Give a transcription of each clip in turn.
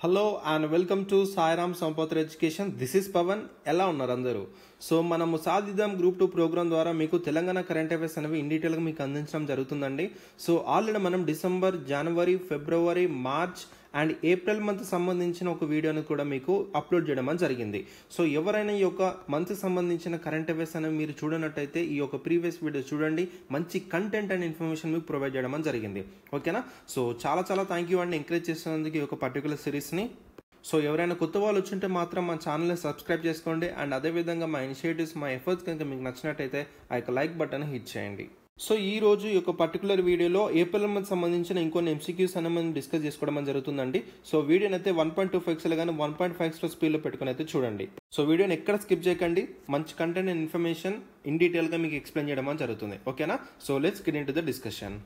Hello and welcome to Sairam Sampatra education. This is Pawan. ఎలా ఉన్నారు అందరూ? సో మనము సాధిద్దాం గ్రూప్ 2 ప్రోగ్రామ్ ద్వారా మీకు తెలంగాణ కరెంట్ అఫైర్స్ అనేవి ఇన్ డీటెయిల్గా మీకు అందించడం జరుగుతుందండి. సో ఆల్రెడీ మనం December, January, February, March and April month సంబంధించిన ఒక వీడియోని కూడా మీకు అప్లోడ్ చేయడం అని జరిగింది. సో ఎవరైనా ఈ యొక్క మంత్ సంబంధించిన కరెంట్ అఫైర్స్ అనేవి మీరు చూడనట్టయితే ఈ యొక్క ప్రీవియస్ వీడియో చూడండి. మంచి కంటెంట్ అండ్ ఇన్ఫర్మేషన్ మీకు ప్రొవైడ్ చేయడం అని జరిగింది. ఓకేనా? సో చాలా థ్యాంక్ యూ అండి ఎంకరేజ్ చేస్తున్నందుకు ఈ యొక్క పర్టికులర్ సిరీస్ని. సో ఎవరైనా కొత్త వాళ్ళు వచ్చింటే మాత్రం మా ఛానల్ని సబ్స్క్రైబ్ చేసుకోండి. అండ్ అదేవిధంగా మా ఇనిషియేటివ్స్, మా ఎఫర్ట్స్ కనుక మీకు నచ్చినట్టయితే ఆ యొక్క లైక్ బటన్ హిట్ చేయండి. సో ఈ రోజు ఈ యొక్క పర్టికులర్ వీడియోలో ఏప్రిల్ మంత్ సంబంధించిన ఇంకొన్ని ఎంసీక్యూస్ అని మనం డిస్కస్ చేసుకోవడం జరుగుతుందండి. సో వీడియోని అయితే 1.2 ఎక్స్లో కానీ 1.5 ఎక్స్లో స్పీడ్లో పెట్టుకుని అయితే చూడండి. సో వీడియోని ఎక్కడ స్కిప్ చేయకండి. మంచి కంటెంట్ అండ్ ఇన్ఫర్మేషన్ ఇన్ డీటెయిల్గా మీకు ఎక్స్ప్లెయిన్ చేయడం జరుగుతుంది. ఓకేనా? So let's get into the discussion.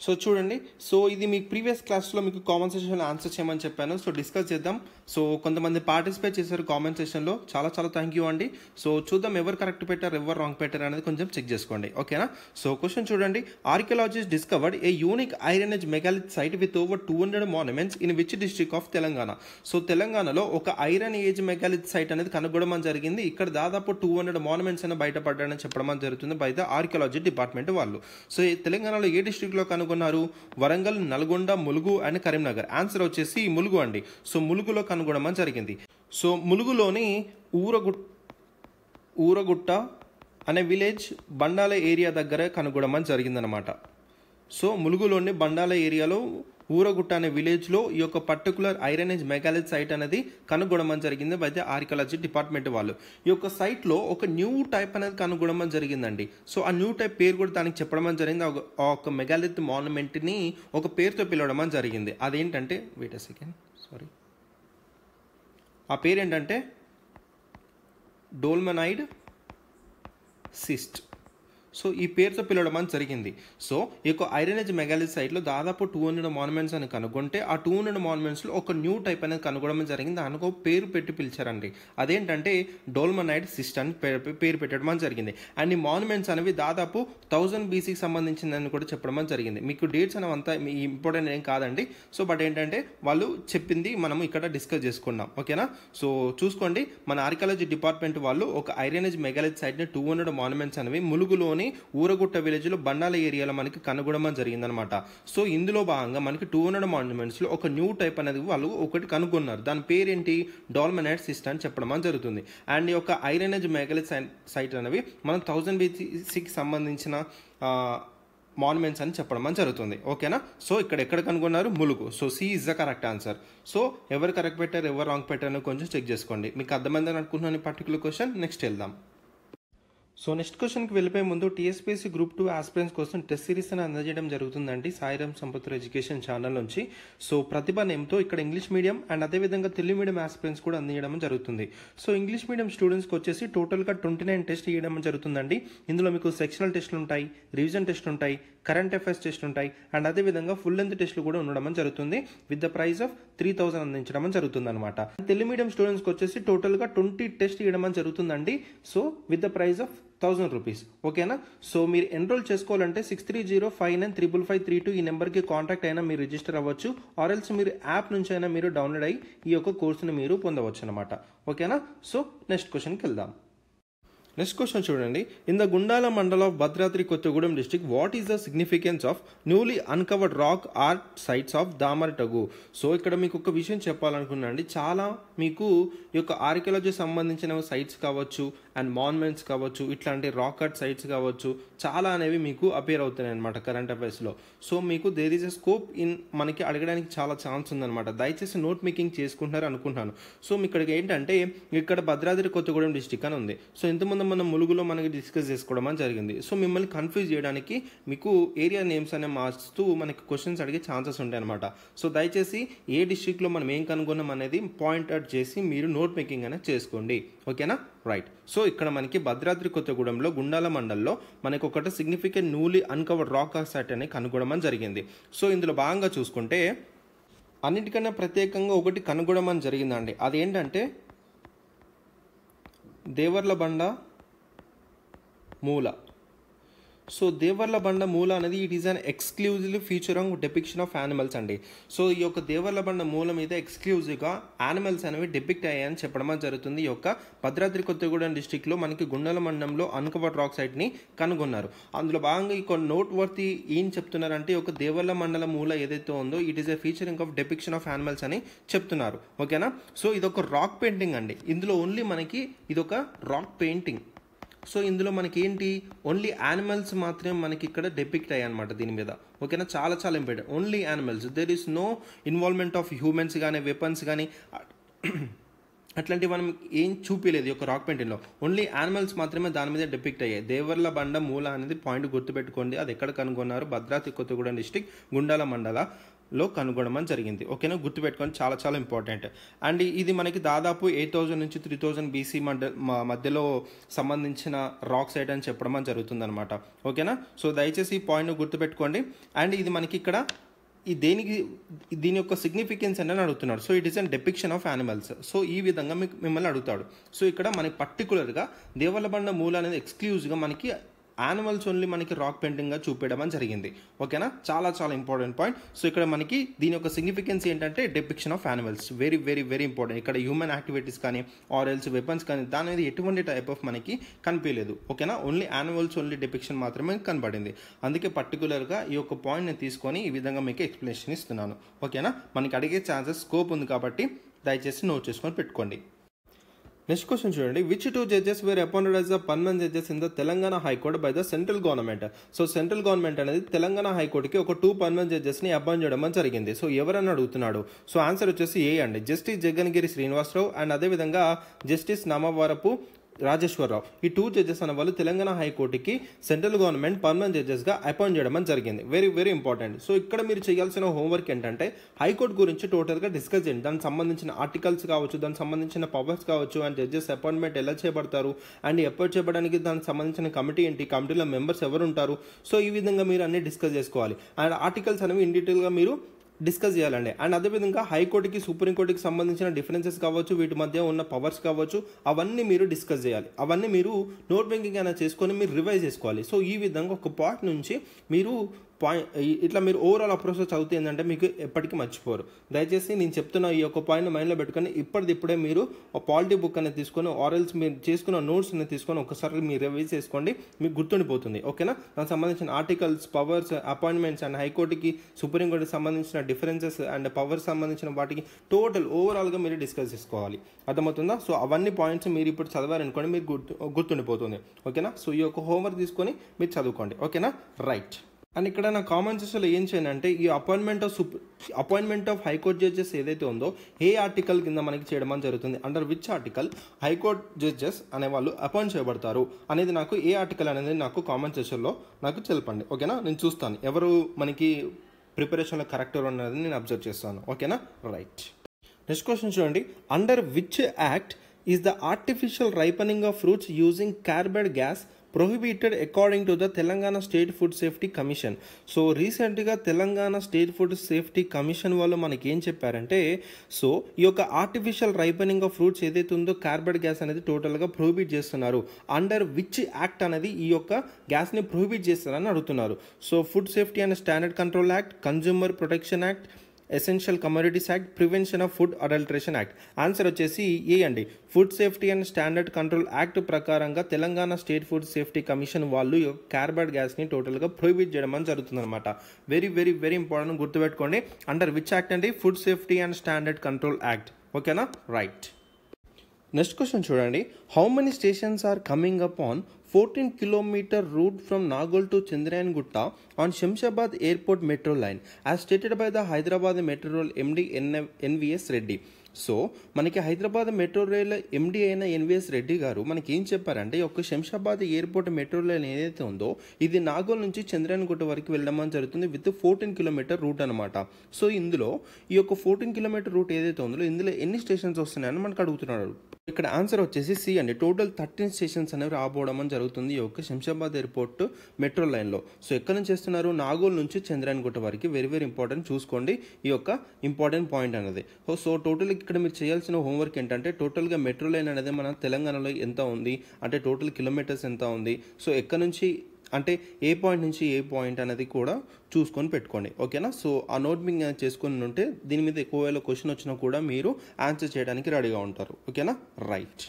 So చూడండి, సో ఇది మీకు ప్రీవియస్ క్లాస్లో మీకు కామెంట్ సెషన్లో ఆన్సర్ చేయమని చెప్పాను. సో డిస్కస్ చేద్దాం. సో కొంతమంది పార్టిసిపేట్ చేశారు కామెంట్ సెషన్లో, చాలా థ్యాంక్ యూ అండి. సో చూద్దాం ఎవరు కరెక్ట్ పెట్టారు, ఎవరు రాంగ్ పెట్టారు అనేది కొంచెం చెక్ చేసుకోండి. ఓకేనా? సో క్వశ్చన్ చూడండి. Archaeologist discovered a unique iron age megalith site with over 200 monuments in which district of Telangana. So తెలంగాణలో ఒక ఐరన్ ఏజ్ మెగాలిత్ సైట్ అనేది కనుగొనడం జరిగింది. ఇక్కడ దాదాపు 200 మాన్యుమెంట్స్ అనేది బయటపడ్డాయని చెప్పడం జరుగుతుంది బై ద ఆర్కియాలజీ డిపార్ట్మెంట్ వాళ్ళు. సో తెలంగాణలో ఏ డిస్ట్రిక్ట్లో కనుగొన్నారు? వరంగల్, నల్గొండ, ములుగు అండ్ కరీంనగర్. ఆన్సర్ వచ్చేసి ములుగు అండి. సో ములుగులో కనుగొనడం జరిగింది. సో ములుగులోని ఊరగుట్ట అనే విలేజ్ బండాల ఏరియా దగ్గర కనుగొనడం జరిగిందనమాట. సో ములుగులోని బండాల ఏరియాలో ఊరగుట్ట అనే విలేజ్లో ఈ యొక్క particular iron age megalith site అనేది కనుగొనడం జరిగింది బై ద ఆర్కియాలజీ డిపార్ట్మెంట్ వాళ్ళు. ఈ యొక్క సైట్లో ఒక న్యూ టైప్ అనేది కనుగొనడం జరిగిందండి. సో ఆ న్యూ టైప్ పేరు కూడా దానికి చెప్పడం జరిగింది. ఆ ఒక మెగాలిత్ మాన్యుమెంట్ని ఒక పేరుతో పిలవడం జరిగింది. అదేంటంటే ఆ పేరు ఏంటంటే డోల్మనైడ్ సిస్ట్. సో ఈ పేరుతో పిలవడం జరిగింది. సో ఈ యొక్క ఐరన్ ఏజ్ మెగాలిత్ సైట్లో దాదాపు 200 మాన్యుమెంట్స్ అని కనుగొంటే ఆ 200 మాన్యుమెంట్స్లో ఒక న్యూ టైప్ అనేది కనుగొనడం జరిగింది. దానికి ఒక పేరు పెట్టి పిలిచారండి. అదేంటంటే డోల్మనైడ్ సిస్ట్ అని పేరు పెట్టడం జరిగింది. అండ్ ఈ మాన్యుమెంట్స్ అనేవి దాదాపు 1000 BCకి సంబంధించిందని కూడా చెప్పడం జరిగింది. మీకు డేట్స్ అనేవి అంతా ఇంపార్టెంట్ ఏం కాదండి. సో బట్ ఏంటంటే వాళ్ళు చెప్పింది మనం ఇక్కడ డిస్కస్ చేసుకున్నాం. ఓకేనా? సో చూసుకోండి, మన ఆర్కియాలజీ డిపార్ట్మెంట్ వాళ్ళు ఒక ఐరన్ ఏజ్ మెగాలిత్ సైట్ని 200 మాన్యుమెంట్స్ అనేవి ములుగులోని ఊరగుట్ట విలేజ్లో బండాల ఏరియాలో మనకి కనుగొనడం జరిగిందనమాట. సో ఇందులో భాగంగా మనకి 200 మాన్యుమెంట్స్లో ఒక న్యూ టైప్ అనేది వాళ్ళు ఒకటి కనుగొన్నారు. దాని పేరేంటి? డోల్మనైడ్ సిస్ట్ అని చెప్పడం జరుగుతుంది. అండ్ ఈ యొక్క ఐరన్ ఏజ్ మెగాలిత్ సైట్ అనేవి మనం 1000 BCకి సంబంధించిన మాన్యుమెంట్స్ అని చెప్పడం జరుగుతుంది. ఓకేనా? సో ఎక్కడ కనుగొన్నారు? Mulugu. So C is the correct answer. So ఎవరు కరెక్ట్ పెట్టారు, ఎవరు రాంగ్ పెట్టారో కొంచెం చెక్ చేసుకోండి. మీకు అర్థమైందని అనుకుంటున్నాను ఈ పర్టికులర్ క్వశ్చన్. నెక్స్ట్ వెళ్దాం. సో నెక్స్ట్ క్వశ్చన్కి వెళ్ళిపోయే ముందు టీఎస్పీఎస్సీ గ్రూప్ 2 ఆస్పిరెంట్స్ కోసం టెస్ట్ సిరీస్ అని అందజేయడం జరుగుతుందండి సాయిరామ్ సంపత్ర ఎడ్యుకేషన్ ఛానల్ నుంచి. సో ప్రతిభ నేమ్తో ఇక్కడ ఇంగ్లీష్ మీడియం అండ్ అదేవిధంగా తెలుగు మీడియం ఆస్పిరెంట్స్ కూడా అందజేయడం జరుగుతుంది. సో ఇంగ్లీష్ మీడియం స్టూడెంట్స్కి వచ్చేసి టోటల్గా 29 టెస్ట్ ఇవ్వడం జరుగుతుందండి. ఇందులో మీకు సెక్షనల్ టెస్టులు ఉంటాయి, రివిజన్ టెస్టులు ఉంటాయి, కరెంట్ అఫైర్స్ టెస్ట్ ఉంటాయి అండ్ అదేవిధంగా ఫుల్ లెంత్ టెస్టులు కూడా ఉండడం జరుగుతుంది. విత్ ద ప్రైస్ ఆఫ్ 3000 అందించడం జరుగుతుంది అనమాట. తెలుగు మీడియం స్టూడెంట్స్కి వచ్చేసి టోటల్గా 20 టెస్ట్ ఇవ్వడం జరుగుతుందండి. So with the price of 1000 rupees. ఓకేనా? సో మీరు ఎన్రోల్ చేసుకోవాలంటే 6305935532 ఈ నెంబర్కి కాంటాక్ట్ అయినా మీరు రిజిస్టర్ అవ్వచ్చు. ఆర్ఎల్స్ మీరు యాప్ నుంచి అయినా మీరు డౌన్లోడ్ అయ్యి ఈ యొక్క కోర్సును మీరు పొందవచ్చు అనమాట. ఓకేనా? సో నెక్స్ట్ క్వశ్చన్కి వెళ్దాం. నెక్స్ట్ క్వశ్చన్ చూడండి. In the Gundala mandal of Bhadradri Kothagudem district what is the significance of newly uncovered rock art sites of Damaratogu. So ఇక్కడ మీకు ఒక విషయం చెప్పాలనుకున్నాను అండి. చాలా మీకు ఈ యొక్క ఆర్కియాలజీ సంబంధించిన సైట్స్ కావచ్చు అండ్ మాన్యుమెంట్స్ కావచ్చు, ఇట్లాంటి రాక్ ఆర్ట్ సైట్స్ కావచ్చు, చాలా అనేవి మీకు అపేర్ అవుతున్నాయి అనమాట కరెంట్ అఫైర్స్లో. సో మీకు there is a scope in మనకి అడగడానికి చాలా ఛాన్స్ ఉందన్నమాట. దయచేసి నోట్ మేకింగ్ చేసుకుంటున్నారు అనుకుంటున్నాను. సో ఇక్కడికి ఏంటంటే ఇక్కడ భద్రాద్రి కొత్తగూడెం డిస్ట్రిక్ట్ అని ఉంది. సో ఇంతకుముందు మనం ములుగులో మనకి డిస్కస్ చేసుకోవడం జరిగింది. సో మిమ్మల్ని కన్ఫ్యూజ్ చేయడానికి మీకు ఏరియా నేమ్స్ అనే మార్చుతూ మనకి క్వశ్చన్స్ అడిగే ఛాన్సెస్ ఉంటాయి అనమాట. సో దయచేసి ఏ డిస్ట్రిక్ట్లో మనం ఏం కనుగొన్నాం అనేది పాయింట్ అవుట్ చేసి మీరు నోట్ మేకింగ్ అనేది చేసుకోండి. ఓకేనా? రైట్. సో ఇక్కడ మనకి భద్రాద్రి కొత్తగూడెంలో గుండాల మండల్లో మనకి ఒకటి significant newly uncovered rock art site అని కనుగొనడం జరిగింది. సో ఇందులో భాగంగా చూసుకుంటే అన్నిటికన్నా ప్రత్యేకంగా ఒకటి కనుగొనడం జరిగిందండి. అదేంటంటే దేవర్ల బండ మూల. సో దేవర్ల బండ మూల అనేది it is an exclusive feature of depiction of animals అండి. సో ఈ యొక్క దేవర్ల బండ మూల మీద ఎక్స్క్లూజివ్గా యానిమల్స్ అనేవి డెపిక్ట్ అయ్యాయని చెప్పడం జరుగుతుంది. ఈ యొక్క భద్రాద్రి కొత్తగూడెం డిస్టిక్లో మనకి గుండెల మండలంలో అన్కవర్డ్ రాక్ సైట్ని కనుగొన్నారు. అందులో భాగంగా ఈ నోట్ వర్తి ఏం చెప్తున్నారంటే ఈ యొక్క దేవర్ల మండల మూల ఏదైతే ఉందో it is a featuring of depiction of animals అని చెప్తున్నారు. ఓకేనా. సో ఇదొక రాక్ పెయింటింగ్ అండి. ఇందులో ఓన్లీ మనకి ఇదొక రాక్ పెయింటింగ్. సో ఇందులో మనకి ఏంటి ఓన్లీ యానిమల్స్ మాత్రమే మనకి ఇక్కడ డెపిక్ట్ అయ్యాయి అనమాట దీని మీద. ఓకేనా. చాలా చాలా important. Only animals, there is no involvement of humans కానీ వెపన్స్ కానీ అట్లాంటివి మనం ఏం చూపించలేదు ఈ యొక్క రాక్ పెయింటింగ్లో. ఓన్లీ యానిమల్స్ మాత్రమే దాని మీద డెపిక్ట్ అయ్యాయి. దేవర్ల బండ మూల అనేది పాయింట్ గుర్తుపెట్టుకోండి. అది ఎక్కడ కనుగొన్నారు? భద్రాద్రి కొత్తగూడెం డిస్టిక్ గుండాల మండలలో కనుగొనడం జరిగింది. ఓకేనా. గుర్తుపెట్టుకోండి, చాలా చాలా ఇంపార్టెంట్. అండ్ ఇది మనకి దాదాపు 8000 నుంచి 3000 BC మధ్యలో సంబంధించిన రాక్ సైట్ అని చెప్పడం జరుగుతుంది అనమాట. ఓకేనా. సో దయచేసి ఈ పాయింట్ గుర్తుపెట్టుకోండి. అండ్ ఇది మనకి ఇక్కడ దీని యొక్క సిగ్నిఫికెన్స్ అని అడుగుతున్నాడు. So it is an depiction of animals. So ఈ విధంగా మిమ్మల్ని అడుగుతాడు. సో ఇక్కడ మనకి పర్టికులర్గా దేవర్ల బండ మూల అనేది ఎక్స్క్లూజివ్గా మనకి యానిమల్స్ ఓన్లీ మనకి రాక్ పెయింటింగ్గా చూపించడం జరిగింది. ఓకేనా. చాలా చాలా ఇంపార్టెంట్ పాయింట్. సో ఇక్కడ మనకి దీని యొక్క సిగ్నిఫికెన్స్ ఏంటంటే depiction of animals. Very very very important. ఇక్కడ హ్యూమన్ యాక్టివిటీస్ కానీ ఆరెల్స్ వెపన్స్ కానీ దాని మీద ఎటువంటి టైప్ ఆఫ్ మనకి కనిపించలేదు. ఓకేనా. ఓన్లీ యానిమల్స్ ఓన్లీ డెపిక్షన్ మాత్రమే కనబడింది. అందుకే పర్టికులర్గా ఈ యొక్క పాయింట్ని తీసుకొని ఈ విధంగా మీకు ఎక్స్ప్లెనేషన్ ఇస్తున్నాను. ఓకేనా. మనకి అడిగే ఛాన్సెస్ స్కోప్ ఉంది కాబట్టి దయచేసి నోట్ చేసుకొని పెట్టుకోండి. నెక్స్ట్ క్వశ్చన్ చూడండి. Which 2 judges were appointed as the permanent judges in the Telangana high court by the central government? So central government అనేది తెలంగాణ హైకోర్టుకి ఒక 2 permanent judgesని అపాయింట్ చేయడం జరిగింది. సో ఎవరని అడుగుతున్నాడు? సో ఆన్సర్ వచ్చేసి ఏ అండి. జస్టిస్ జగన్గిరి శ్రీనివాసరావు అండ్ అదేవిధంగా జస్టిస్ నామవరపు రాజేశ్వరరావు. ఈ 2 judges అనే వాళ్ళు తెలంగాణ హైకోర్టుకి సెంట్రల్ గవర్నమెంట్ పర్మనెంట్ జడ్జెస్గా అపాయింట్ చేయడం జరిగింది. Very very important. సో ఇక్కడ మీరు చేయాల్సిన హోంవర్క్ ఏంటంటే హైకోర్టు గురించి టోటల్గా డిస్కస్ చేయండి. దానికి సంబంధించిన ఆర్టికల్స్ కావచ్చు, దానికి సంబంధించిన పవర్స్ కావచ్చు, అండ్ జడ్జెస్ అపాయింట్మెంట్ ఎలా చేయబడతారు, అండ్ అపాయింట్ చేయడానికి దానికి సంబంధించిన కమిటీ ఏంటి, కమిటీలో మెంబర్స్ ఎవరు ఉంటారు. సో ఈ విధంగా మీరు అన్ని డిస్కస్ చేసుకోవాలి. అండ్ ఆర్టికల్స్ అనేవి ఇన్ డీటెయిల్గా మీరు డిస్కస్ చేయాలండి. అండ్ అదేవిధంగా హైకోర్టుకి సుప్రీంకోర్టుకి సంబంధించిన డిఫరెన్సెస్ కావచ్చు, వీటి మధ్య ఉన్న పవర్స్ కావచ్చు, అవన్నీ మీరు డిస్కస్ చేయాలి. అవన్నీ మీరు నోట్ బ్యాంకింగ్ అయినా చేసుకొని మీరు రివైజ్ చేసుకోవాలి. సో ఈ విధంగా ఒక పాయింట్ నుంచి మీరు ఇట్లా మీరు ఓవరాల్ అప్రోచ్ చదివితే ఏంటంటే మీకు ఎప్పటికీ మర్చిపోరు. దయచేసి నేను చెప్తున్న ఈ యొక్క పాయింట్ మైండ్లో పెట్టుకొని ఇప్పుడే మీరు పాలిటీ బుక్ అనేది తీసుకొని ఆర్ఎల్స్ మీరు చేసుకున్న నోట్స్ అనేది తీసుకొని ఒకసారి మీరు రివైజ్ చేసుకోండి, మీకు గుర్తుండిపోతుంది. ఓకేనా. దానికి సంబంధించిన ఆర్టికల్స్, పవర్స్, అపాయింట్మెంట్స్ అండ్ హైకోర్టుకి సుప్రీంకోర్టుకి సంబంధించిన డిఫరెన్సెస్ అండ్ పవర్స్ సంబంధించిన వాటికి టోటల్ ఓవరాల్గా మీరు డిస్కస్ చేసుకోవాలి. అర్థమవుతుందా? సో అవన్నీ పాయింట్స్ మీరు ఇప్పుడు చదవారనుకోండి, మీకు గుర్తుండిపోతుంది. ఓకేనా. సో ఈ యొక్క హోంవర్క్ తీసుకొని మీరు చదువుకోండి. ఓకేనా. రైట్. అండ్ ఇక్కడ నా కామెంట్ సెక్షన్లో ఏం చేయాలంటే ఈ అపాయింట్మెంట్ ఆఫ్ హైకోర్టు జడ్జెస్ ఏదైతే ఉందో ఏ ఆర్టికల్ కింద మనకి చేయడం జరుగుతుంది, under which article high court judges అనేవాళ్ళు అపాయింట్ చేయబడతారు అనేది నాకు ఏ ఆర్టికల్ అనేది నాకు కామెంట్ సెక్షన్లో నాకు తెలపండి. ఓకేనా. నేను చూస్తాను ఎవరు మనకి ప్రిపరేషన్లో కరెక్ట్ అనేది నేను అబ్జర్వ్ చేస్తాను. ఓకేనా. రైట్. నెక్స్ట్ క్వశ్చన్ చూడండి. Under which act is the artificial ripening of fruits using carbide gas prohibited according to the Telangana State Food Safety Commission? So రీసెంట్గా Telangana state food safety commission వాళ్ళు మనకి ఏం చెప్పారంటే, సో ఈ యొక్క ఆర్టిఫిషియల్ రైపనింగ్ ఆఫ్ ఫ్రూట్స్ ఏదైతే ఉందో carbide gas అనేది టోటల్గా ప్రొహిబిట్ చేస్తున్నారు. అండర్ విచ్ యాక్ట్ అనేది ఈ యొక్క గ్యాస్ని ప్రొహిబిట్ చేస్తారని అడుగుతున్నారు. So food safety and standard control act, consumer protection act, essential commodities act, prevention of food adulteration act. Answer వచ్చేసి ఏ అండి. Food safety and standard control act ప్రకారంగా Telangana state food safety commission వాళ్ళు carbide గ్యాస్ని టోటల్గా prohibit చేయడం జరుగుతుంది అనమాట. Very very very important, గుర్తుపెట్టుకోండి. అండర్ విచ్ యాక్ట్ అండి? Food safety and standard control act. ఓకేనా. రైట్. నెక్స్ట్ క్వశ్చన్ చూడండి. How many stations are coming up on 14-kilometer route from Nagol to Chandrayangutta on Shamshabad Airport Metro Line as stated by the Hyderabad Metro Rail MD NVS Reddy. So మనకి Hyderabad metro rail MD అయిన NVS Reddy గారు మనకి ఏం చెప్పారంటే ఈ యొక్క Shamshabad airport metro rail ఏదైతే ఉందో ఇది నాగోల్ నుంచి చంద్రాయణగుట్ట వరకు వెళ్ళడం జరుగుతుంది విత్ 14-kilometer రూట్ అనమాట. సో ఇందులో ఈ యొక్క 14-kilometer రూట్ ఏదైతే ఉందో ఇందులో ఎన్ని స్టేషన్స్ వస్తున్నాయని మనకు అడుగుతున్నాడు. ఇక్కడ ఆన్సర్ వచ్చేసి సి అండి. టోటల్ 13 స్టేషన్స్ అనేవి రాబోవడం జరుగుతుంది ఈ యొక్క శంషాబాద్ ఎయిర్పోర్ట్ మెట్రో లైన్లో. సో ఎక్కడి నుంచి చేస్తున్నారు? నాగోల్ నుంచి చంద్రాయణగుట్ట వరకు. వెరీ వెరీ ఇంపార్టెంట్, చూసుకోండి ఈ యొక్క ఇంపార్టెంట్ పాయింట్ అనేది. సో టోటల్ ఇక్కడ మీరు చేయాల్సిన హోంవర్క్ ఏంటంటే టోటల్గా మెట్రో లైన్ అనేది మన తెలంగాణలో ఎంత ఉంది అంటే టోటల్ కిలోమీటర్స్ ఎంత ఉంది, సో ఎక్కడి నుంచి అంటే ఏ పాయింట్ నుంచి ఏ పాయింట్ అనేది కూడా చూసుకొని పెట్టుకోండి, ఓకేనా. సో ఆ నోట్ బింగ్ చేసుకొని ఉంటే దీని మీద ఎక్కువ క్వశ్చన్ వచ్చినా కూడా మీరు ఆన్సర్ చేయడానికి రెడీగా ఉంటారు, ఓకేనా. రైట్.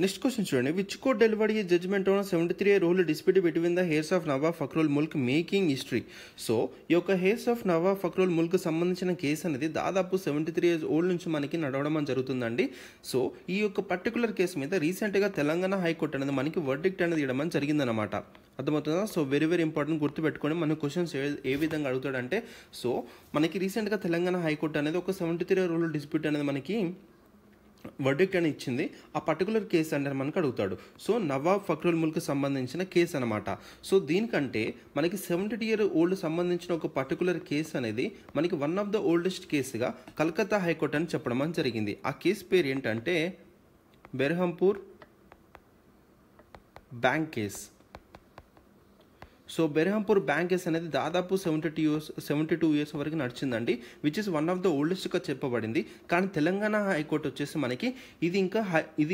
నెక్స్ట్ క్వశ్చన్ చూడండి. విచ్ కోర్ట్ డెలివర్డ్ ఈ judgement on 73-year old dispute between the heirs of Nawab Fakhrul Mulk making history. So ఈ యొక్క హెయిర్స్ ఆఫ్ నవాబ్ ఫక్రుల్ ముల్క్ సంబంధించిన కేసు అనేది దాదాపు 73 years ఓల్డ్ నుంచి మనకి నడవడం జరుగుతుందండి. సో ఈ యొక్క పర్టికులర్ కేసు మీద రీసెంట్గా తెలంగాణ హైకోర్టు అనేది మనకి వర్డిక్ట్ అనేది ఇవ్వడం జరిగిందనమాట. అర్థమవుతుందా? సో వెరీ వెరీ ఇంపార్టెంట్, గుర్తుపెట్టుకోండి. మన క్వశ్చన్స్ ఏ విధంగా అడుగుతాడంటే, సో మనకి రీసెంట్గా తెలంగాణ హైకోర్టు అనేది ఒక 73-year old డిస్ప్యూట్ అనేది మనకి వర్డిక్ట్ అని ఇచ్చింది. ఆ పర్టికులర్ కేసు అంటే మనకు అడుగుతాడు. సో నవాబ్ ఫక్రుల్ ముల్క్ సంబంధించిన కేసు అనమాట. సో దీనికంటే మనకి 70-year old సంబంధించిన ఒక పర్టికులర్ కేసు అనేది మనకి వన్ ఆఫ్ ద ఓల్డెస్ట్ కేసుగా కలకత్తా హైకోర్టు అని చెప్పడం జరిగింది. ఆ కేసు పేరు ఏంటంటే Berhampur bank case. So Berhampur bank case అనేది దాదాపు 72 years వరకు నడిచిందండి, which is one of the ఓల్డెస్ట్గా చెప్పబడింది. కానీ తెలంగాణ హైకోర్టు వచ్చేసి మనకి ఇది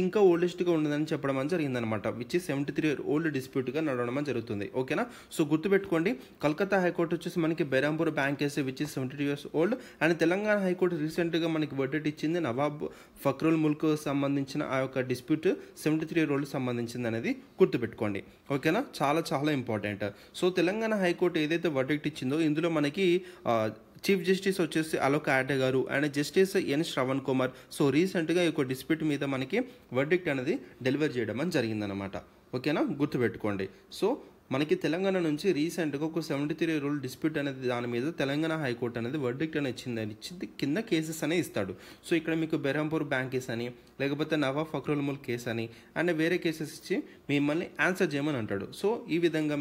ఇంకా ఓల్డెస్ట్గా ఉండదని చెప్పడం జరిగిందనమాట, విచ్ ఇస్ 73-year old డిస్ప్యూట్గా నడవడం జరుగుతుంది, ఓకేనా. సో గుర్తుపెట్టుకోండి, కలకత్తా హైకోర్టు వచ్చేసి మనకి Berhampur bank case which is 72 years old, and Telangana high court రీసెంట్గా మనకి వర్డిక్ట్ ఇచ్చింది నవాబ్ ఫక్రుల్ ముల్క్ సంబంధించిన ఆ యొక్క డిస్ప్యూట్ 73-year old సంబంధించింది అనేది గుర్తుపెట్టుకోండి, ఓకేనా. చాలా చాలా ఇంపార్టెంట్. సో తెలంగాణ హైకోర్టు ఏదైతే వర్డిక్ట్ ఇచ్చిందో ఇందులో మనకి చీఫ్ జస్టిస్ వచ్చేసి Alok Aradhe garu and justice N Shravan Kumar. So రీసెంట్గా ఈ యొక్క డిస్ప్యూట్ మీద మనకి వర్డిక్ట్ అనేది డెలివర్ చేయడం జరిగిందనమాట, ఓకేనా. గుర్తుపెట్టుకోండి. సో మనకి తెలంగాణ నుంచి రీసెంట్గా ఒక 73-year old డిస్ప్యూట్ అనేది దాని మీద తెలంగాణ హైకోర్టు అనేది వర్డిక్ట్ అని ఇచ్చింది. కింద కేసెస్ అనే ఇస్తాడు. సో ఇక్కడ మీకు బెర్హంపూర్ బ్యాంక్ కేసు అని, లేకపోతే నవాబ్ ఫక్రుల్ ముల్క్ కేసు అని అండ్ వేరే కేసెస్ ఇచ్చి మిమ్మల్ని ఆన్సర్ చేయమని అంటాడు. సో ఈ విధంగా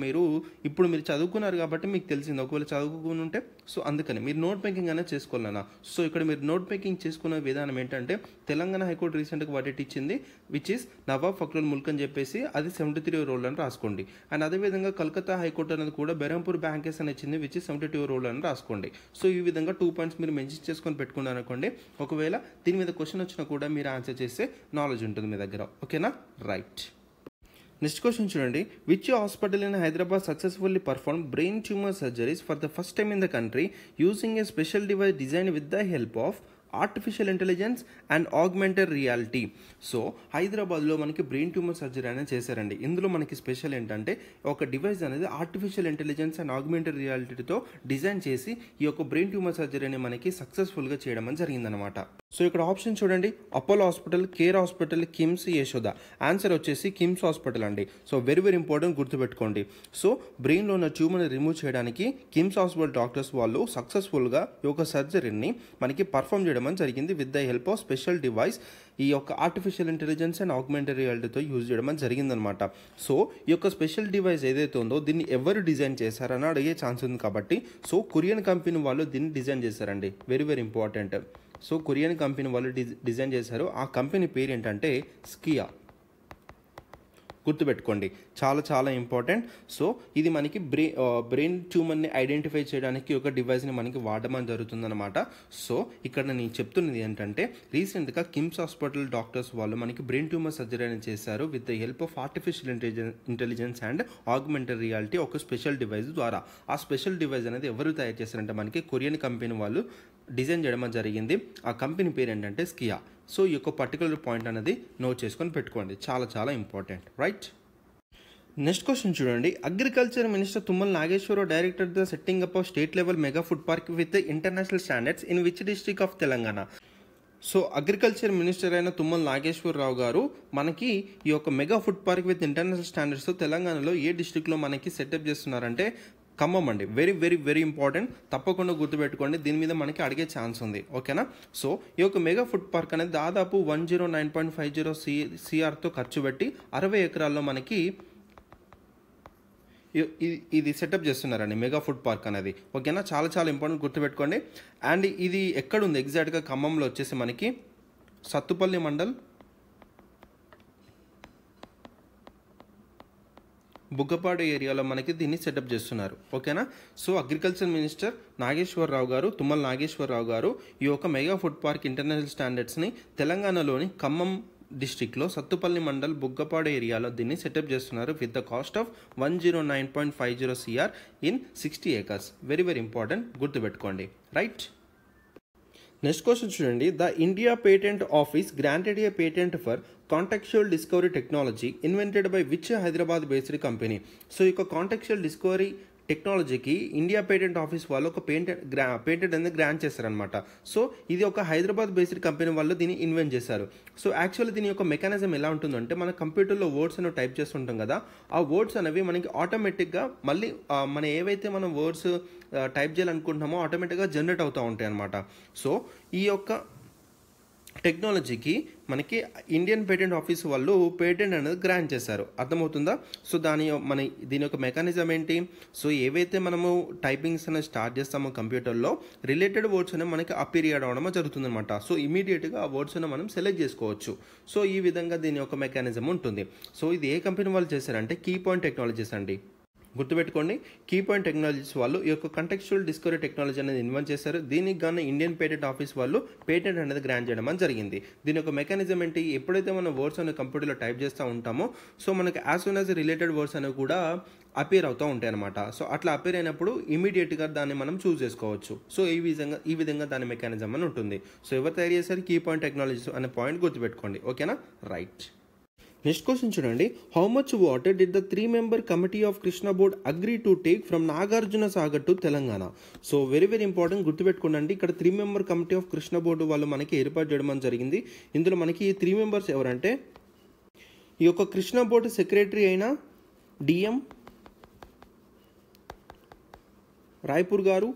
ఇప్పుడు మీరు చదువుకున్నారు కాబట్టి మీకు తెలిసింది. ఒకవేళ చదువుకుని ఉంటే సో అందుకని మీరు నోట్ మేకింగ్ అనేది చేసుకోవాలన్నా. సో ఇక్కడ మీరు నోట్ మేకింగ్ చేసుకునే విధానం ఏంటంటే తెలంగాణ హైకోర్టు రీసెంట్గా వర్డిక్ట్ ఇచ్చింది విచ్ ఇస్ నవాబ్ ఫక్రుల్ ముల్క్ అని చెప్పేసి అది 73-year old అని రాసుకోండి. అండ్ అదేవిధంగా కలకత్తా హైకోర్టు అనేది కూడా బెర్హంపూర్ బ్యాంక్ కేసు అని ఇచ్చింది విచ్ ఇస్ 72-year old అని రాసుకోండి. సో ఈ విధంగా 2 points మీరు మెన్షన్ చేసుకొని పెట్టుకున్నారు అనుకోండి. ఒకవేళ దీని మీద క్వశ్చన్ వచ్చినా కూడా మీరు ఆన్సర్ చేసే నాలెడ్జ్ ఉంటుంది మీ దగ్గర, ఓకేనా. రైట్. నెక్స్ట్ క్వశ్చన్ చూడండి. Which hospital in Hyderabad successfully perform brain tumour surgeries for the first time in the country using a special device design with the help of artificial intelligence and augmented reality. So హైదరాబాద్లో మనకి brain tumour surgery అనేది చేశారండి. ఇందులో మనకి special ఏంటంటే ఒక device అనేది artificial intelligence and ఆగ్మెంటెడ్ రియాలిటీతో డిజైన్ చేసి ఈ యొక్క బ్రెయిన్ ట్యూమర్ సర్జరీని మనకి సక్సెస్ఫుల్గా చేయడం జరిగిందనమాట. సో ఇక్కడ ఆప్షన్ చూడండి. Apollo hospital, care hospital, KIMS, Yashoda. Answer వచ్చేసి కిమ్స్ హాస్పిటల్ అండి. సో వెరీ వెరీ ఇంపార్టెంట్, గుర్తుపెట్టుకోండి. సో బ్రెయిన్లో ఉన్న ట్యూమర్ని రిమూవ్ చేయడానికి కిమ్స్ హాస్పిటల్ డాక్టర్స్ వాళ్ళు సక్సెస్ఫుల్గా ఈ యొక్క సర్జరీని మనకి పర్ఫామ్ చేయడం జరిగింది with the help of special device. ఈ యొక్క ఆర్టిఫిషియల్ ఇంటెలిజెన్స్ అండ్ ఆగ్మెంటెడ్ రియాలిటీతో యూజ్ చేయడం జరిగిందనమాట. సో ఈ యొక్క స్పెషల్ డివైస్ ఏదైతే ఉందో దీన్ని ఎవరు డిజైన్ చేశారని అడిగే ఛాన్స్ ఉంది కాబట్టి సో కొరియన్ కంపెనీ వాళ్ళు దీన్ని డిజైన్ చేశారండి. Very very important. So Korean company వాళ్ళు డిజైన్ చేశారు. ఆ కంపెనీ పేరు ఏంటంటే స్కియా. గుర్తుపెట్టుకోండి, చాలా చాలా ఇంపార్టెంట్. సో ఇది మనకి బ్రెయిన్ ట్యూమర్ని ఐడెంటిఫై చేయడానికి ఒక డివైస్ని మనకి వాడమని జరుగుతుందన్నమాట. సో ఇక్కడ నేను చెప్తున్నది ఏంటంటే రీసెంట్గా కిమ్స్ హాస్పిటల్ డాక్టర్స్ వాళ్ళు మనకి బ్రెయిన్ ట్యూమర్ సర్జరీ అని చేశారు with the help of artificial intelligence and augmented reality ఒక స్పెషల్ డివైస్ ద్వారా. ఆ స్పెషల్ డివైస్ అనేది ఎవరు తయారు చేశారంటే మనకి కొరియన్ కంపెనీ వాళ్ళు డిజైన్ చేయడం జరిగింది. ఆ కంపెనీ పేరు ఏంటంటే స్కియా. సో ఈ యొక్క పర్టికులర్ పాయింట్ అనేది నోట్ చేసుకొని పెట్టుకోండి, చాలా చాలా ఇంపార్టెంట్. రైట్. నెక్స్ట్ క్వశ్చన్ చూడండి. Agriculture minister Tummala Nageswara Rao director the setting up of state level mega food park with international standards in which district of Telangana. So agriculture minister అయిన తుమ్మల నాగేశ్వరరావు గారు మనకి ఈ యొక్క mega food park with international standards తెలంగాణలో ఏ డిస్ట్రిక్ట్లో మనకి setup చేస్తున్నారంటే ఖమ్మం అండి. వెరీ వెరీ వెరీ ఇంపార్టెంట్, తప్పకుండా గుర్తుపెట్టుకోండి. దీని మీద మనకి అడిగే ఛాన్స్ ఉంది, ఓకేనా. సో ఈ యొక్క మెగా ఫుడ్ పార్క్ అనేది దాదాపు 109.50 CRతో ఖర్చు పెట్టి 60 ఎకరాల్లో మనకి ఇది సెటప్ చేస్తున్నారండి మెగా ఫుడ్ పార్క్ అనేది, ఓకేనా. చాలా చాలా ఇంపార్టెంట్, గుర్తుపెట్టుకోండి. అండ్ ఇది ఎక్కడుంది ఎగ్జాక్ట్గా ఖమ్మంలో వచ్చేసి మనకి సత్తుపల్లి మండల్ బుగ్గపాడు ఏరియాలో మనకి దీన్ని సెటప్ చేస్తున్నారు, ఓకేనా. సో అగ్రికల్చర్ మినిస్టర్ నాగేశ్వరరావు గారు, తుమ్మల నాగేశ్వరరావు గారు ఈ యొక్క మెగా ఫుడ్ పార్క్ ఇంటర్నేషనల్ స్టాండర్డ్స్ని తెలంగాణలోని ఖమ్మం డిస్ట్రిక్ట్లో సత్తుపల్లి మండల్ బుగ్గపాడు ఏరియాలో దీన్ని సెటప్ చేస్తున్నారు with the cost of 109.50 CR in 60 acres. Very very important, గుర్తుపెట్టుకోండి. రైట్, నెక్స్ట్ క్వశ్చన్ చూడండి. The India patent office granted A patent for contextual discovery technology invented by which Hyderabad based company. So ఈ యొక్క contextual discovery టెక్నాలజీకి India patent office వాళ్ళు ఒక patent అనేది grant చేస్తారనమాట. So ఇది ఒక హైదరాబాద్ బేస్డ్ కంపెనీ వాళ్ళు దీన్ని ఇన్వెంట్ చేశారు. సో యాక్చువల్లీ దీని యొక్క మెకానిజం ఎలా ఉంటుందంటే, మన కంప్యూటర్లో వర్డ్స్ అనేవి టైప్ చేస్తుంటాం కదా, ఆ వర్డ్స్ అనేవి మనకి ఆటోమేటిక్గా మళ్ళీ మన ఏవైతే మనం వర్డ్స్ టైప్ చేయాలనుకుంటున్నామో ఆటోమేటిక్గా జనరేట్ అవుతూ ఉంటాయి అనమాట. సో ఈ యొక్క టెక్నాలజీకి మనకి ఇండియన్ పేటెంట్ ఆఫీస్ వాళ్ళు పేటెంట్ అనేది గ్రాంట్ చేశారు. అర్థమవుతుందా? సో దీని యొక్క మెకానిజం ఏంటి? సో ఏవైతే మనము టైపింగ్స్ అనేది స్టార్ట్ చేస్తామో కంప్యూటర్లో రిలేటెడ్ వర్డ్స్ అనేవి మనకి అపీరియడ్ అవడం జరుగుతుంది అనమాట. సో ఇమీడియట్గా ఆ వర్డ్స్ అనేవి మనం సెలెక్ట్ చేసుకోవచ్చు. సో ఈ విధంగా దీని యొక్క మెకానిజం ఉంటుంది. సో ఇది ఏ కంపెనీ వాళ్ళు చేశారంటే కీ పాయింట్ టెక్నాలజీస్ అండి. గుర్తుపెట్టుకోండి, కీ పాయింట్ టెక్నాలజీస్ వాళ్ళు ఈ యొక్క కంటెక్చువల్ డిస్కవరీ టెక్నాలజీ అనేది ఇన్వెంట్ చేశారు. దీనికి గాను ఇండియన్ పేటెంట్ ఆఫీస్ వాళ్ళు పేటెంట్ అనేది గ్రాంట్ చేయడం అని జరిగింది. దీని యొక్క మెకానిజం ఏంటి? ఎప్పుడైతే మనం వర్డ్స్ అనే కంప్యూటర్లో టైప్ చేస్తూ ఉంటామో సో మనకి as soon as related words అనేవి కూడా అపేర్ అవుతూ ఉంటాయి అనమాట. సో అట్లా అపేర్ అయినప్పుడు ఇమీడియట్గా దాన్ని మనం చూస్ చేసుకోవచ్చు. సో ఈ విధంగా దాని మెకానిజం అని ఉంటుంది. సో ఎవరు తయారు చేశారు? కీ పాయింట్ టెక్నాలజీస్ అనే పాయింట్ గుర్తుపెట్టుకోండి. ఓకేనా? రైట్. నెక్స్ట్ క్వశ్చన్ చూడండి. How much water did the 3-member committee of Krishna board agree to take from Nagarjuna Sagar to Telangana? So very very important, గుర్తుపెట్టుకోండి. ఇక్కడ 3-member committee of Krishna board వాళ్ళు మనకి ఏర్పాటు చేయడం జరిగింది. ఇందులో మనకి 3 members ఎవరంటే ఈ యొక్క కృష్ణా బోర్డు సెక్రటరీ అయిన డిఎం రాయ్పూర్ గారు,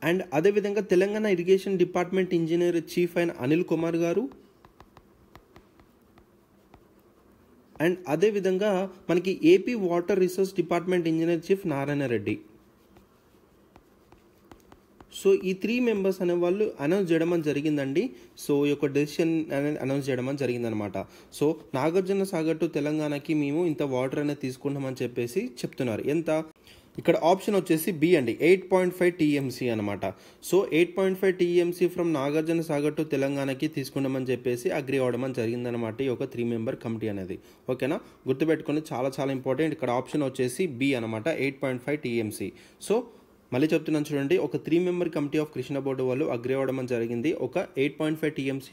అండ్ అదేవిధంగా Telangana irrigation department engineer chief అయిన అనిల్ కుమార్ గారు, అండ్ అదేవిధంగా మనకి AP water resource department engineer chief Narayana Reddy. So ఈ 3 members అనే వాళ్ళు అనౌన్స్ చేయడం జరిగిందండి. సో ఈ యొక్క డెసిషన్ అనేది అనౌన్స్ చేయడం జరిగిందనమాట. సో నాగార్జున సాగర్ టు తెలంగాణకి మేము ఇంత వాటర్ అనేది తీసుకుంటామని చెప్పేసి చెప్తున్నారు. ఎంత? ఇక్కడ ఆప్షన్ వచ్చేసి బి అండి, 8.5 TMC అనమాట. So 8.5 TMC from Nagarjuna Sagar to తెలంగాణకి తీసుకుంటామని చెప్పేసి అగ్రీ అవ్వడం జరిగిందనమాట ఈ యొక్క 3-member కమిటీ అనేది. ఓకేనా? గుర్తుపెట్టుకోండి, చాలా చాలా ఇంపార్టెంట్. ఇక్కడ ఆప్షన్ వచ్చేసి బి అనమాట, 8.5 TMC. సో మళ్ళీ చెప్తున్నాను చూడండి, ఒక 3-member committee of Krishna board వాళ్ళు అగ్రీ అవ్వడం జరిగింది ఒక 8.5 TMC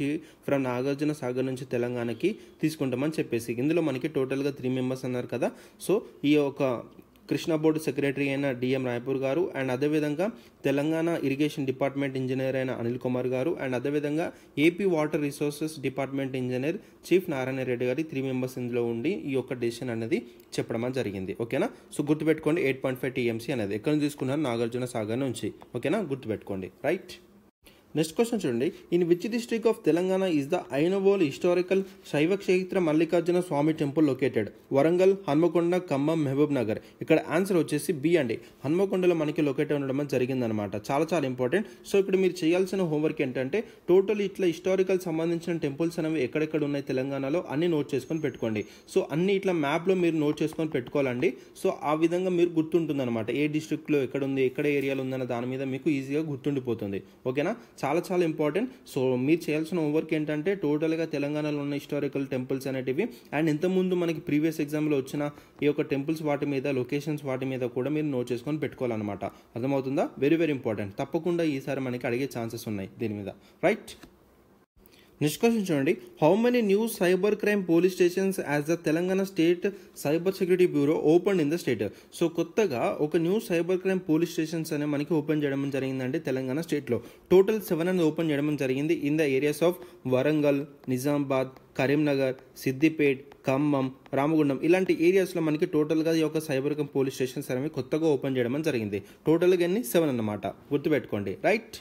ఫ్రమ్ నాగార్జున సాగర్ నుంచి తెలంగాణకి తీసుకుంటామని చెప్పేసి. ఇందులో మనకి టోటల్గా 3 members అన్నారు కదా. సో ఈ యొక్క కృష్ణా బోర్డు సెక్రటరీ అయిన డిఎం రాయ్పూర్ గారు, అండ్ అదేవిధంగా తెలంగాణ ఇరిగేషన్ డిపార్ట్మెంట్ ఇంజనీర్ అయిన అనిల్ కుమార్ గారు, అండ్ అదేవిధంగా AP water resources department engineer chief Narayana Reddy గారి 3 members ఇందులో ఉండి ఈ యొక్క డెసిషన్ అనేది చెప్పడం జరిగింది. ఓకేనా? సో గుర్తుపెట్టుకోండి, 8.5 TMC అనేది ఎక్కడ తీసుకున్నారు? నాగార్జున సాగర్ నుంచి. ఓకేనా? గుర్తుపెట్టుకోండి. రైట్. నెక్స్ట్ క్వశ్చన్ చూడండి. In which district of Telangana is the Ainavolu historical Shaiva Kshetra Mallikarjuna Swamy temple located? Warangal, Hanamkonda, Khammam, Mahabubnagar. ఇక్కడ ఆన్సర్ వచ్చేసి బి అండి, హన్మకొండలో మనకి లొకేట్ ఉండడం జరిగిందనమాట. చాలా చాలా ఇంపార్టెంట్. సో ఇక్కడ మీరు చేయాల్సిన హోంవర్క్ ఏంటంటే టోటల్ ఇట్లా హిస్టారికల్ సంబంధించిన టెంపుల్స్ అనేవి ఎక్కడెక్కడ ఉన్నాయి తెలంగాణలో అన్ని నోట్ చేసుకొని పెట్టుకోండి. సో అన్ని ఇట్లా మ్యాప్లో మీరు నోట్ చేసుకొని పెట్టుకోవాలండి. సో ఆ విధంగా మీరు గుర్తుంటుంది అనమాట, ఏ డిస్ట్రిక్ట్లో ఎక్కడ ఉంది, ఎక్కడ ఏరియాలో ఉందన్న దాని మీద మీకు ఈజీగా గుర్తుండిపోతుంది. ఓకేనా? చాలా చాలా ఇంపార్టెంట్. సో మీరు చేయాల్సిన హోంవర్క్ ఏంటంటే టోటల్గా తెలంగాణలో ఉన్న హిస్టారికల్ టెంపుల్స్ అనేటివి, అండ్ ఇంతకుముందు మనకి ప్రీవియస్ ఎగ్జామ్లో వచ్చిన ఈ యొక్క టెంపుల్స్ వాటి మీద, లొకేషన్స్ వాటి మీద కూడా మీరు నోట్ చేసుకొని పెట్టుకోవాలన్నమాట. అర్థమవుతుందా? Very very important. తప్పకుండా ఈసారి మనకి అడిగే ఛాన్సెస్ ఉన్నాయి దీని మీద. రైట్. నెక్స్ట్ క్వశ్చన్ చూడండి. How many new cyber crime police stations as the Telangana state cyber security bureau open in the state? So కొత్తగా ఒక new cyber crime police stations అనే మనకి ఓపెన్ చేయడం జరిగిందండి తెలంగాణ స్టేట్లో. టోటల్ 7 అనేది ఓపెన్ చేయడం జరిగింది in the areas of Warangal, Nizamabad, Karimnagar, Siddipet, Khammam, Ramagundam ఇలాంటి ఏరియాస్లో మనకి టోటల్గా ఈ యొక్క సైబర్ క్రైమ్ పోలీస్ స్టేషన్స్ అనేవి కొత్తగా ఓపెన్ చేయడం జరిగింది. టోటల్గా ఎన్ని? 7 అన్నమాట. గుర్తుపెట్టుకోండి. రైట్.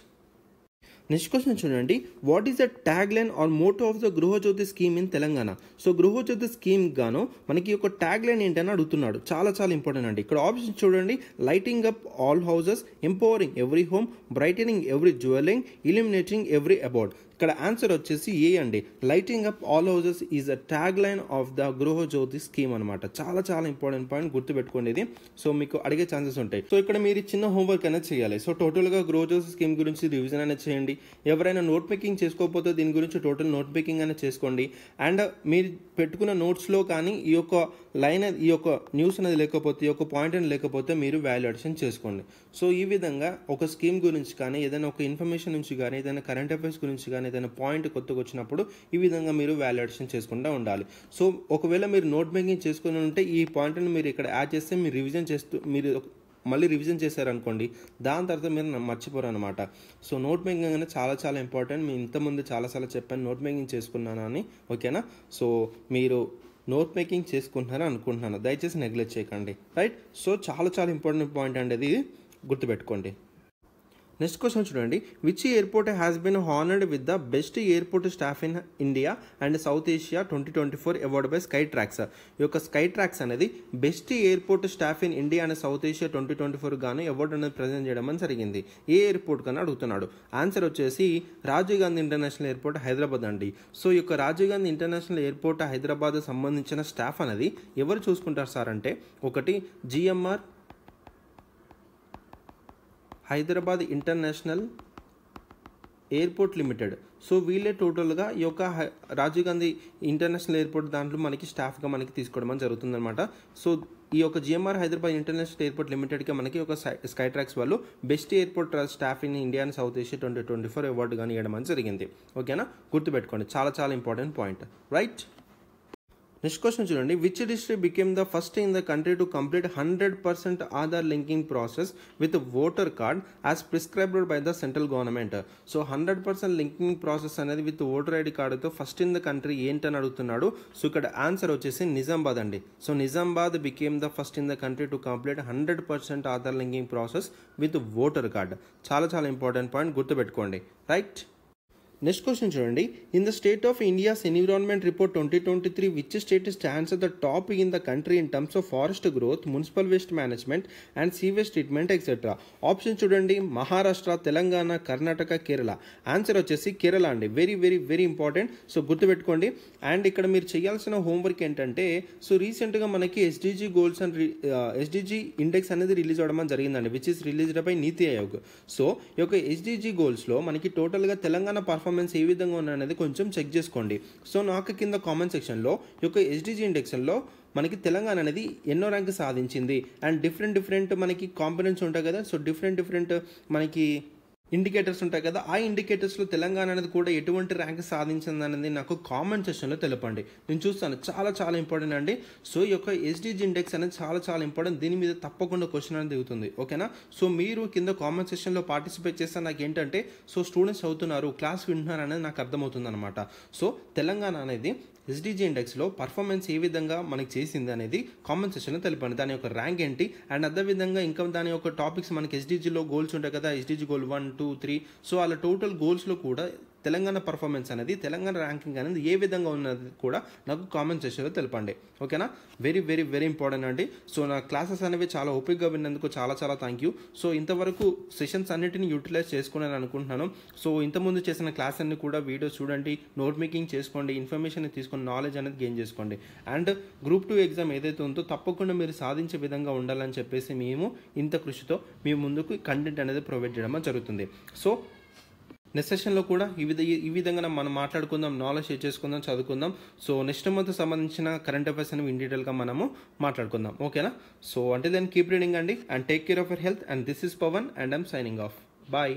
నెక్స్ట్ క్వశ్చన్ చూడండి. What is the tag line or motto of the Gruha Jyothi scheme in Telangana? So Gruha Jyothi scheme గాను మనకి ఒక ట్యాగ్ లైన్ ఏంటని అడుగుతున్నాడు. చాలా చాలా ఇంపార్టెంట్ అండి. ఇక్కడ ఆప్షన్ చూడండి. Lighting up all houses, empowering every home, brightening every jewelling, eliminating every about. ఇక్కడ ఆన్సర్ వచ్చేసి ఏ అండి. Lighting up all houses is a tagline of the Gruha Jyothi scheme అనమాట. చాలా చాలా ఇంపార్టెంట్ పాయింట్, గుర్తుపెట్టుకోండి ఇది. సో మీకు అడిగే ఛాన్సెస్ ఉంటాయి. సో ఇక్కడ మీరు చిన్న హోంవర్క్ అనేది చేయాలి. సో టోటల్గా గృహ జ్యోతి స్కీమ్ గురించి రివిజన్ అనేది చేయండి. ఎవరైనా నోట్ మేకింగ్ చేసుకోకపోతే దీని గురించి టోటల్ నోట్ మేకింగ్ అనేది చేసుకోండి. అండ్ మీరు పెట్టుకున్న నోట్స్లో కానీ ఈ యొక్క లైన్, ఈ యొక్క న్యూస్ అనేది లేకపోతే, ఈ యొక్క పాయింట్ అనేది లేకపోతే మీరు వాల్యుయేషన్ చేసుకోండి. సో ఈ విధంగా ఒక స్కీమ్ గురించి కానీ, ఏదైనా ఒక ఇన్ఫర్మేషన్ నుంచి కానీ, ఏదైనా కరెంట్ అఫైర్స్ గురించి కానీ, ఏదైనా పాయింట్ కొత్తగా వచ్చినప్పుడు ఈ విధంగా మీరు వాల్యుయేషన్ చేసుకుంటూ ఉండాలి. సో ఒకవేళ మీరు నోట్ మేకింగ్ చేసుకుని ఉంటే ఈ పాయింట్ని మీరు ఇక్కడ యాడ్ చేస్తే మీరు రివిజన్ చేస్తూ, మీరు మళ్ళీ రివిజన్ చేశారనుకోండి, దాని తర్వాత మీరు మర్చిపోరు అనమాట. సో నోట్ మేకింగ్ అనేది చాలా చాలా ఇంపార్టెంట్. మీ ఇంతకుముందు చాలాసార్లు చెప్పాను నోట్ మేకింగ్ చేసుకున్నాను అని, ఓకేనా. సో మీరు నోట్ మేకింగ్ చేసుకుంటున్నారని అనుకుంటున్నాను, దయచేసి నెగ్లెక్ట్ చేయకండి, రైట్. సో చాలా చాలా ఇంపార్టెంట్ పాయింట్ అండి, ఇది గుర్తుపెట్టుకోండి. నెక్స్ట్ క్వశ్చన్ చూడండి. Which airport has been honoured with the best airport staff in India and South Asia 2024 award by sky tracks. ఈ యొక్క స్కై ట్రాక్స్ అనేది best airport staff in India and South Asia 2024 గాను award అనేది present చేయడం అని జరిగింది. ఏ airport కన్నా అడుగుతున్నాడు. ఆన్సర్ వచ్చేసి రాజీవ్ గాంధీ ఇంటర్నేషనల్ ఎయిర్పోర్ట్ హైదరాబాద్ అండి. సో ఈ యొక్క రాజీవ్ గాంధీ ఇంటర్నేషనల్ ఎయిర్పోర్ట్ హైదరాబాద్ సంబంధించిన స్టాఫ్ అనేది ఎవరు చూసుకుంటారు సార్ అంటే, ఒకటి GMR Hyderabad international airport limited. So వీళ్ళే టోటల్గా ఈ యొక్క రాజీవ్ గాంధీ ఇంటర్నేషనల్ ఎయిర్పోర్ట్ దాంట్లో మనకి స్టాఫ్గా మనకి తీసుకోవడం జరుగుతుందన్నమాట. సో ఈ యొక్క జిఎంఆర్ హైదరాబాద్ ఇంటర్నేషనల్ ఎయిర్పోర్ట్ లిమిటెడ్గా మనకి ఒక స్కై ట్రాక్స్ వాళ్ళు best airport staff in India and South Asia 2024 award కానీ ఇవ్వడం జరిగింది, ఓకేనా. గుర్తుపెట్టుకోండి, చాలా చాలా important point, right. Next question చూడండి. Which district became the first in the country to complete 100% Aadhaar linking process with voter card as prescribed by the central government. So 100% linking process అనేది with voter ID కార్డుతో first in the country ఏంటని అడుగుతున్నాడు. So ఇక్కడ answer వచ్చేసి నిజామాబాద్ అండి. So Nizamabad became the first in the country to complete 100% Aadhaar linking process with voter card. చాలా చాలా important point, గుర్తుపెట్టుకోండి, రైట్. నెక్స్ట్ క్వశ్చన్ చూడండి. In the state of India's environment report 2023 which state stands at the top in the country in terms of forest growth, municipal waste management and sewage treatment etcetera. Option చూడండి. Maharashtra, Telangana, Karnataka, Kerala. Answer వచ్చేసి కేరళ అండి. Very very very important. So గుర్తుపెట్టుకోండి. And ఇక్కడ మీరు చేయాల్సిన homework ఏంటంటే, so రీసెంట్గా మనకి SDG goals and SDG index అనేది రిలీజ్ అవ్వడం జరిగిందండి, which is released by NITI Aayog. So ఈ యొక్క ఎస్డిజి గోల్స్లో మనకి టోటల్గా తెలంగాణ పర్ఫార్మెన్స్ ఏ విధంగా ఉన్నది కొంచెం చెక్ చేసుకోండి. సో నాకు కింద కామెంట్ సెక్షన్లో ఈ యొక్క ఎస్డిజి ఇండెక్స్లో మనకి తెలంగాణ అనేది ఎన్నో ర్యాంక్ సాధించింది అండ్ డిఫరెంట్ మనకి కాంపోనెంట్స్ ఉంటాయి కదా. సో డిఫరెంట్ మనకి ఇండికేటర్స్ ఉంటాయి కదా, ఆ ఇండికేటర్స్లో తెలంగాణ అనేది కూడా ఎటువంటి ర్యాంక్ సాధించింది అనేది నాకు కామెంట్ సెక్షన్లో తెలపండి, నేను చూస్తాను. చాలా చాలా ఇంపార్టెంట్ అండి. సో ఈ యొక్క ఎస్డిజి ఇండెక్స్ అనేది చాలా చాలా ఇంపార్టెంట్. దీని మీద తప్పకుండా క్వశ్చన్ అనేది దిగుతుంది, ఓకేనా. సో మీరు కింద కామెంట్ సెక్షన్లో పార్టిసిపేట్ చేస్తే నాకు ఏంటంటే, సో స్టూడెంట్స్ చదువుతున్నారు, క్లాస్ వింటున్నారు అనేది నాకు అర్థమవుతుంది అనమాట. సో తెలంగాణ అనేది ఎస్డిజి ఇండెక్స్లో పర్ఫార్మెన్స్ ఏ విధంగా మనకి చేసింది అనేది కామెంట్ సెక్షన్లో తెలిపండి. దాని యొక్క ర్యాంక్ ఏంటి అండ్ అదేవిధంగా ఇంకా దాని యొక్క టాపిక్స్ మనకి ఎస్డిజిలో గోల్స్ ఉంటాయి కదా, ఎస్డిజి గోల్ 1, 2, 3. సో అలా టోటల్ గోల్స్లో కూడా తెలంగాణ పర్ఫార్మెన్స్ అనేది, తెలంగాణ ర్యాంకింగ్ అనేది ఏ విధంగా ఉన్నది కూడా నాకు కామెంట్ సెక్షన్లో తెలపండి, ఓకేనా. వెరీ వెరీ వెరీ ఇంపార్టెంట్ అండి. సో నా క్లాసెస్ అనేవి చాలా ఓపికగా విన్నందుకు చాలా చాలా థ్యాంక్ యూ. సో ఇంతవరకు సెషన్స్ అన్నిటిని యూటిలైజ్ చేసుకున్నాను అనుకుంటున్నాను. సో ఇంతకుముందు చేసిన క్లాస్ అన్ని కూడా వీడియోస్ చూడండి, నోట్ మేకింగ్ చేసుకోండి, ఇన్ఫర్మేషన్ తీసుకొని నాలెడ్జ్ అనేది గెయిన్ చేసుకోండి. అండ్ గ్రూప్ 2 ఎగ్జామ్ ఏదైతే ఉందో తప్పకుండా మీరు సాధించే విధంగా ఉండాలని చెప్పేసి మేము ఇంత కృషితో మీ ముందుకు కంటెంట్ అనేది ప్రొవైడ్ చేయడం జరుగుతుంది. సో నెక్స్ట్ సెషన్లో కూడా ఈ విధంగా మనం మాట్లాడుకుందాం, నాలెడ్జ్ షేర్ చేసుకుందాం, చదువుకుందాం. సో నెక్స్ట్ మంత్ సంబంధించిన కరెంట్ అఫైర్స్ అనేవి ఇన్ డీటెయిల్గా మనము మాట్లాడుకుందాం, ఓకేనా. సో అంటే దెన్ కీప్ రీడింగ్ అండి and take care of your health. And this is Pavan and I'm signing off. Bye.